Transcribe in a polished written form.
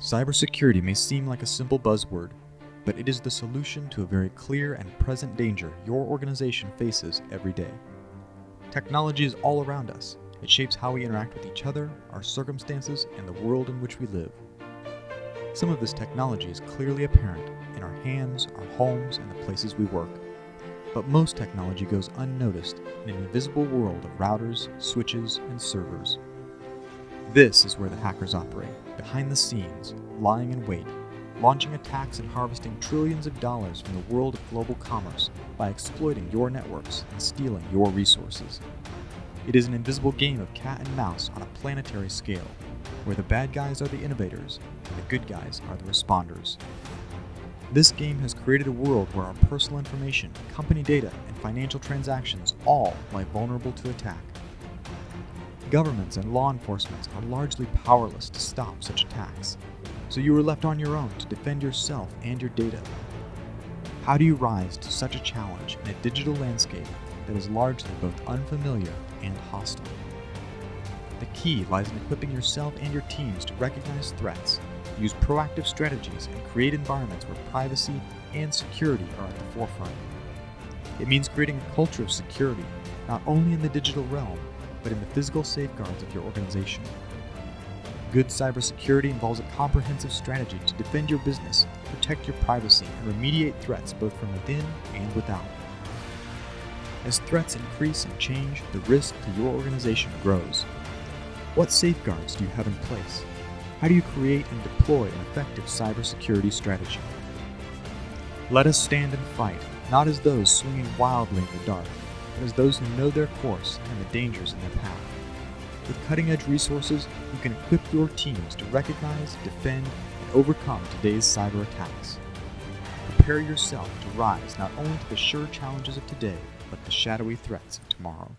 Cybersecurity may seem like a simple buzzword, but it is the solution to a very clear and present danger your organization faces every day. Technology is all around us. It shapes how we interact with each other, our circumstances, and the world in which we live. Some of this technology is clearly apparent in our hands, our homes, and the places we work. But most technology goes unnoticed in an invisible world of routers, switches, and servers. This is where the hackers operate, behind the scenes, lying in wait, launching attacks and harvesting trillions of dollars from the world of global commerce by exploiting your networks and stealing your resources. It is an invisible game of cat and mouse on a planetary scale, where the bad guys are the innovators and the good guys are the responders. This game has created a world where our personal information, company data, and financial transactions all lie vulnerable to attack. Governments and law enforcement are largely powerless to stop such attacks, so you are left on your own to defend yourself and your data. How do you rise to such a challenge in a digital landscape that is largely both unfamiliar and hostile? The key lies in equipping yourself and your teams to recognize threats, use proactive strategies, and create environments where privacy and security are at the forefront. It means creating a culture of security, not only in the digital realm, but in the physical safeguards of your organization. Good cybersecurity involves a comprehensive strategy to defend your business, protect your privacy, and remediate threats both from within and without. As threats increase and change, the risk to your organization grows. What safeguards do you have in place? How do you create and deploy an effective cybersecurity strategy? Let us stand and fight, not as those swinging wildly in the dark, but as those who know their course and the dangers in their path. With cutting-edge resources, you can equip your teams to recognize, defend, and overcome today's cyber attacks. Prepare yourself to rise not only to the sure challenges of today, but the shadowy threats of tomorrow.